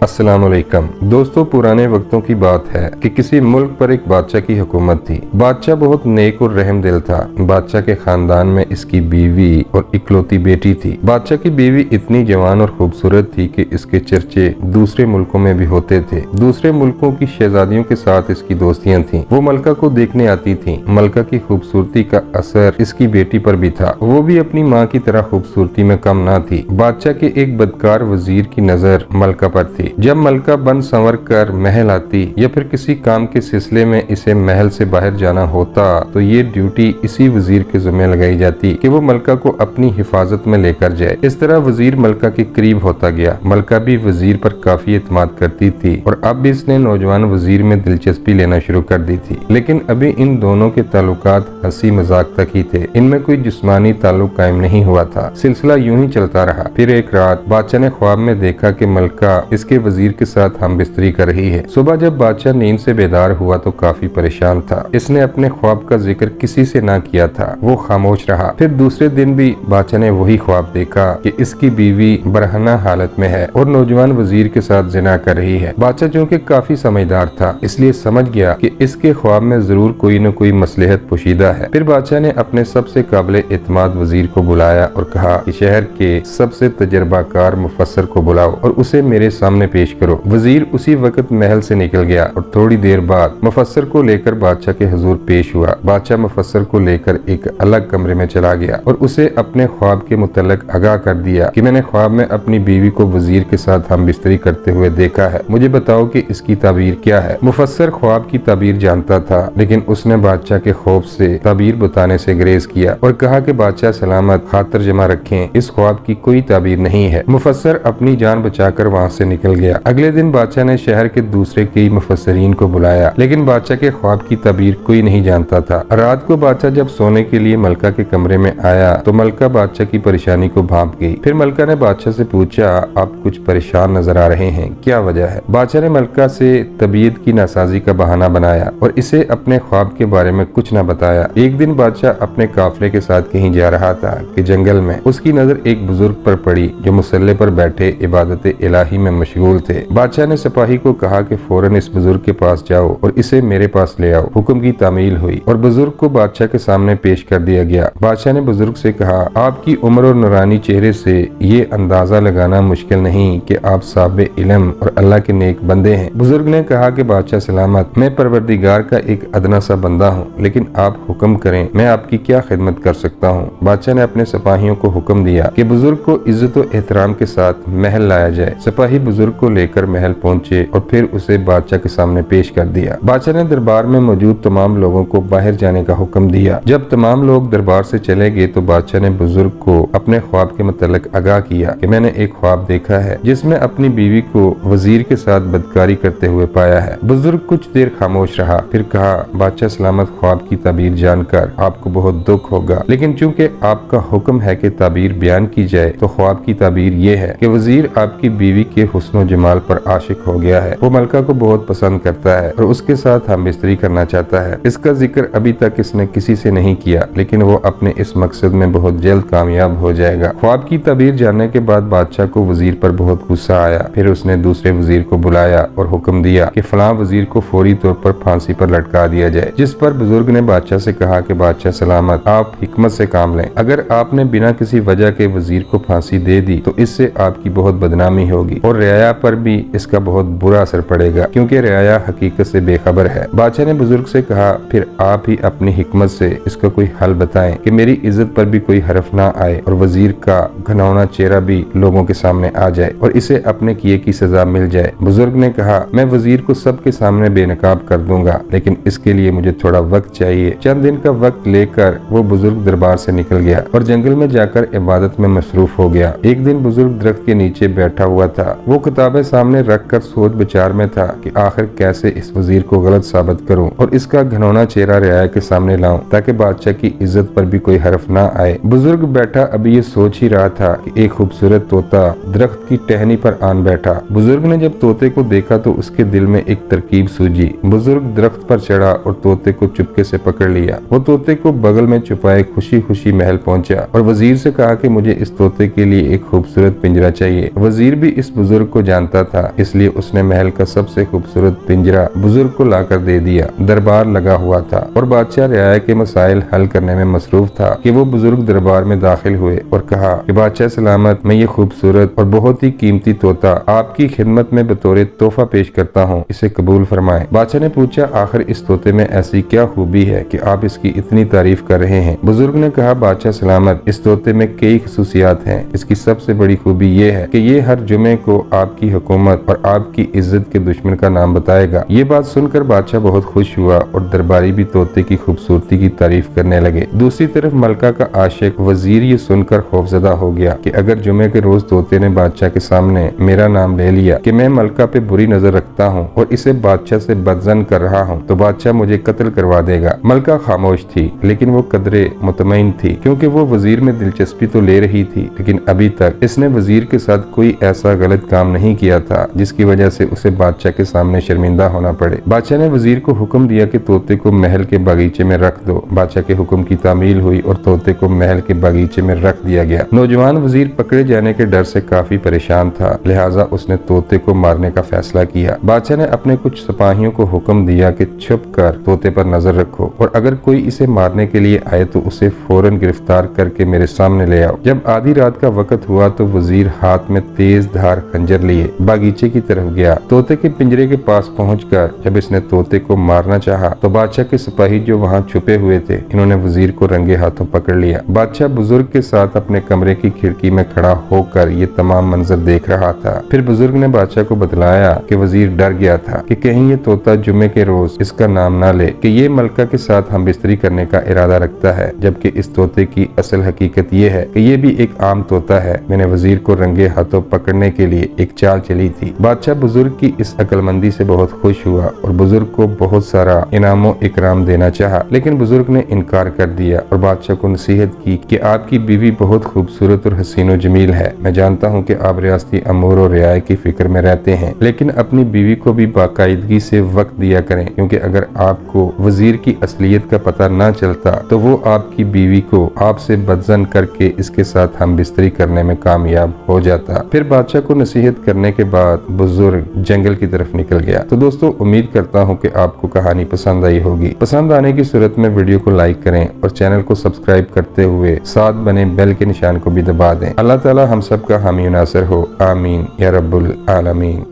अस्सलामुअलैकुम दोस्तों, पुराने वक्तों की बात है कि किसी मुल्क पर एक बादशाह की हुकूमत थी। बादशाह बहुत नेक और रहम दिल था। बादशाह के खानदान में इसकी बीवी और इकलौती बेटी थी। बादशाह की बीवी इतनी जवान और खूबसूरत थी कि इसके चर्चे दूसरे मुल्कों में भी होते थे। दूसरे मुल्कों की शहजादियों के साथ इसकी दोस्तियां थीं। वो मलका को देखने आती थीं। मलका की खूबसूरती का असर इसकी बेटी पर भी था। वो भी अपनी माँ की तरह खूबसूरती में कम ना थी। बादशाह के एक बदकार वजीर की नजर मलका पर थी। जब मलका बन संवर कर महल आती या फिर किसी काम के सिलसिले में इसे महल से बाहर जाना होता तो ये ड्यूटी इसी वजीर के जिम्मे लगाई जाती कि वो मलका को अपनी हिफाजत में लेकर जाए। इस तरह वजीर मलका के करीब होता गया। मलका भी वजीर पर काफी एतमाद करती थी और अब भी इसने नौजवान वजीर में दिलचस्पी लेना शुरू कर दी थी। लेकिन अभी इन दोनों के ताल्लुकात हंसी मजाक तक ही थे। इनमें कोई जिस्मानी ताल्लुक कायम नहीं हुआ था। सिलसिला यूं ही चलता रहा। फिर एक रात बादशाह ने ख्वाब में देखा कि मलका इसके वजीर के साथ हम बिस्तरी कर रही है। सुबह जब बादशाह नींद से बेदार हुआ तो काफी परेशान था। इसने अपने ख्वाब का जिक्र किसी से ना किया था। वो खामोश रहा। फिर दूसरे दिन भी बादशाह ने वही ख्वाब देखा कि इसकी बीवी बरहना हालत में है और नौजवान वजीर के साथ जिना कर रही है। बादशाह चूँकि काफी समझदार था इसलिए समझ गया कि इसके ख्वाब में जरूर कोई न कोई मसलहत पोशीदा है। फिर बादशाह ने अपने सबसे काबिल एतमाद वजीर को बुलाया और कहा कि शहर के सबसे तजर्बाकार मुफस्सर को बुलाओ और उसे मेरे सामने पेश करो। वजीर उसी वक्त महल से निकल गया और थोड़ी देर बाद मुफस्सर को लेकर बादशाह के हुजूर पेश हुआ। बादशाह मुफस्सर को लेकर एक अलग कमरे में चला गया और उसे अपने ख्वाब के मुतल्लिक आगाह कर दिया कि मैंने ख्वाब में अपनी बीवी को वजीर के साथ हम बिस्तरी करते हुए देखा है। मुझे बताओ कि इसकी ताबीर क्या है। मुफस्सर ख्वाब की ताबीर जानता था लेकिन उसने बादशाह के खौफ से ताबीर बताने से गुरेज किया और कहा कि बादशाह सलामत, खातर जमा रखें, इस ख्वाब की कोई ताबीर नहीं है। मुफस्सर अपनी जान बचाकर वहाँ से निकल गया। अगले दिन बादशाह ने शहर के दूसरे कई मुफस्सरीन को बुलाया लेकिन बादशाह के ख्वाब की ताबीर कोई नहीं जानता था। रात को बादशाह जब सोने के लिए मलका के कमरे में आया तो मलका बादशाह की परेशानी को भांप गई। फिर मलका ने बादशाह से पूछा, आप कुछ परेशान नजर आ रहे हैं, क्या वजह है? बादशाह ने मलका से तबीयत की नासाजी का बहाना बनाया और इसे अपने ख्वाब के बारे में कुछ न बताया। एक दिन बादशाह अपने काफिले के साथ कहीं जा रहा था कि जंगल में उसकी नजर एक बुजुर्ग पर पड़ी जो मुसल्ले पर बैठे इबादत इलाही में मशगूल थे। बादशाह ने सिपाही को कहा कि फौरन इस बुजुर्ग के पास जाओ और इसे मेरे पास ले आओ। हुक्म की तामील हुई और बुजुर्ग को बादशाह के सामने पेश कर दिया गया। बादशाह ने बुजुर्ग से कहा, आपकी उम्र और नूरानी चेहरे से ये अंदाजा लगाना मुश्किल नहीं कि आप साहिब इल्म और अल्लाह के नेक बंदे हैं। बुजुर्ग ने कहा कि बादशाह सलामत, मैं परवरदिगार का एक अदना सा बंदा हूँ, लेकिन आप हुक्म करें, मैं आपकी क्या खिदमत कर सकता हूँ। बादशाह ने अपने सिपाहियों को हुक्म दिया कि बुजुर्ग को इज्जत और एहतराम के साथ महल लाया जाए। सिपाही बुजुर्ग को लेकर महल पहुंचे और फिर उसे बादशाह के सामने पेश कर दिया। बादशाह ने दरबार में मौजूद तमाम लोगों को बाहर जाने का हुक्म दिया। जब तमाम लोग दरबार से चले गए तो बादशाह ने बुजुर्ग को अपने ख्वाब के मुतल्लिक आगाह किया कि मैंने एक ख्वाब देखा है जिसमें अपनी बीवी को वजीर के साथ बदकारी करते हुए पाया है। बुजुर्ग कुछ देर खामोश रहा, फिर कहा, बादशाह सलामत, ख्वाब की ताबीर जानकर आपको बहुत दुख होगा, लेकिन चूंकि आपका हुक्म है कि ताबीर बयान की जाए तो ख्वाब की ताबीर ये है कि वजीर आपकी बीवी के हुस्न जमाल पर आशिक हो गया है। वो मलका को बहुत पसंद करता है और उसके साथ हम बिस्तरी करना चाहता है। इसका जिक्र अभी तक इसने किसी से नहीं किया लेकिन वो अपने इस मकसद में बहुत जल्द कामयाब हो जाएगा। ख्वाब की ताबीर जानने के बाद बादशाह को वजीर पर बहुत गुस्सा आया। फिर उसने दूसरे वजीर को बुलाया और हुक्म दिया कि फलां वजीर को फौरी तौर पर फांसी पर लटका दिया जाए। जिस पर बुजुर्ग ने बादशाह से कहा कि बादशाह सलामत, आप हिकमत से काम लें। अगर आपने बिना किसी वजह के वजीर को फांसी दे दी तो इससे आपकी बहुत बदनामी होगी और रियाया पर भी इसका बहुत बुरा असर पड़ेगा क्योंकि रियाया हकीकत से बेखबर है। बादशाह ने बुजुर्ग से कहा, फिर आप ही अपनी हिकमत से इसका कोई हल बताएं कि मेरी इज्जत पर भी कोई हरफ ना आए और वजीर का घनौना चेहरा भी लोगों के सामने आ जाए और इसे अपने किए की सजा मिल जाए। बुजुर्ग ने कहा, मैं वजीर को सबके सामने बेनकाब कर दूंगा लेकिन इसके लिए मुझे थोड़ा वक्त चाहिए। चंद दिन का वक्त लेकर वो बुजुर्ग दरबार से निकल गया और जंगल में जाकर इबादत में मसरूफ हो गया। एक दिन बुजुर्ग दरख्त के नीचे बैठा हुआ था। वो किताबें सामने रखकर सोच विचार में था कि आखिर कैसे इस वजीर को गलत साबित करूं और इसका घनौना चेहरा रियाया के सामने लाऊं ताकि बादशाह की इज्जत पर भी कोई हरफ ना आए। बुजुर्ग बैठा अभी ये सोच ही रहा था कि एक खूबसूरत तोता दरख्त की टहनी पर आन बैठा। बुजुर्ग ने जब तोते को देखा तो उसके दिल में एक तरकीब सूझी। बुजुर्ग दरख्त पर चढ़ा और तोते को चुपके से पकड़ लिया। वो तोते को बगल में छुपाए खुशी खुशी महल पहुंचा और वजीर से कहा कि मुझे इस तोते के लिए एक खूबसूरत पिंजरा चाहिए। वजीर भी इस बुजुर्ग को जानता था, इसलिए उसने महल का सबसे खूबसूरत पिंजरा बुजुर्ग को लाकर दे दिया। दरबार लगा हुआ था और बादशाह रियाया के मसाइल हल करने में मसरूफ था कि वो बुजुर्ग दरबार में दाखिल हुए और कहा कि बादशाह सलामत, मैं ये खूबसूरत और बहुत ही कीमती तोता आपकी खिदमत में बतौर तोहफा पेश करता हूँ, इसे कबूल फरमाएं। बादशाह ने पूछा, आखिर इस तोते में ऐसी क्या खूबी है कि आप इसकी इतनी तारीफ कर रहे हैं? बुजुर्ग ने कहा, बादशाह सलामत, इस तोते में कई खसूसियात हैं। इसकी सबसे बड़ी खूबी ये है कि ये हर जुमे को आपकी हुकूमत और आपकी इज्जत के दुश्मन का नाम बताएगा। ये बात सुनकर बादशाह बहुत खुश हुआ और दरबारी भी तोते की खूबसूरती की तारीफ करने लगे। दूसरी तरफ मलका का आशिक वजीर ये सुनकर खौफजदा हो गया कि अगर जुमे के रोज तोते ने बादशाह के सामने मेरा नाम ले लिया कि मैं मलका पे बुरी नजर रखता हूँ और इसे बादशाह से बदजन कर रहा हूँ, तो बादशाह मुझे कत्ल करवा देगा। मलका खामोश थी, लेकिन वो कदरे मुतमईन थी, क्योंकि वो वजीर में दिलचस्पी तो ले रही थी, लेकिन अभी तक इसने वजीर के साथ कोई ऐसा गलत काम नहीं किया था जिसकी वजह से उसे बादशाह के सामने शर्मिंदा होना पड़े। बादशाह ने वजीर को हुक्म दिया कि तोते को महल के बागीचे में रख दो। बादशाह के हुक्म की तामील हुई और तोते को महल के बागीचे में रख दिया गया। नौजवान वजीर पकड़े जाने के डर से काफी परेशान था, लिहाजा उसने तोते को मारने का फैसला किया। बादशाह ने अपने कुछ सिपाहियों को हुक्म दिया कि छुप कर तोते पर नजर रखो और अगर कोई इसे मारने के लिए आए तो उसे फौरन गिरफ्तार करके मेरे सामने ले आओ। जब आधी रात का वक्त हुआ तो वजीर हाथ में तेज धार खंजर लिए बागीचे की तरफ गया। तोते के पिंजरे के पास पहुंचकर जब इसने तोते को मारना चाहा तो बादशाह के सिपाही जो वहां छुपे हुए थे, इन्होंने वजीर को रंगे हाथों पकड़ लिया। बादशाह बुजुर्ग के साथ अपने कमरे की खिड़की में खड़ा होकर ये तमाम मंजर देख रहा था। फिर बुजुर्ग ने बादशाह को बतलाया कि वजीर डर गया था कि कहीं ये तोता जुमे के रोज इसका नाम ना ले कि ये मलका के साथ हम बिस्तरी करने का इरादा रखता है, जबकि इस तोते की असल हकीकत ये है कि ये भी एक आम तोता है। मैंने वजीर को रंगे हाथों पकड़ने के लिए एक चाल चली थी। बादशाह बुजुर्ग की इस अक्लमंदी से बहुत खुश हुआ और बुजुर्ग को बहुत सारा इनामो इकराम देना चाहा, लेकिन बुजुर्ग ने इनकार कर दिया और बादशाह को नसीहत की कि आपकी बीवी बहुत खूबसूरत और हसीनो जमील है। मैं जानता हूँ कि आप रियासती अमूर और रियाय की फिक्र में रहते हैं, लेकिन अपनी बीवी को भी बाकायदगी से वक्त दिया करें, क्योंकि अगर आपको वजीर की असलियत का पता न चलता तो वो आपकी बीवी को आपसे बदजन करके इसके साथ हम बिस्तरी करने में कामयाब हो जाता। फिर बादशाह को नसीहत करने के बाद बुजुर्ग जंगल की तरफ निकल गया। तो दोस्तों, उम्मीद करता हूँ कि आपको कहानी पसंद आई होगी। पसंद आने की सूरत में वीडियो को लाइक करें और चैनल को सब्सक्राइब करते हुए साथ बने बेल के निशान को भी दबा दें। अल्लाह ताला हम सब का हामी नासिर हो। आमीन या रब्बुल आलमीन।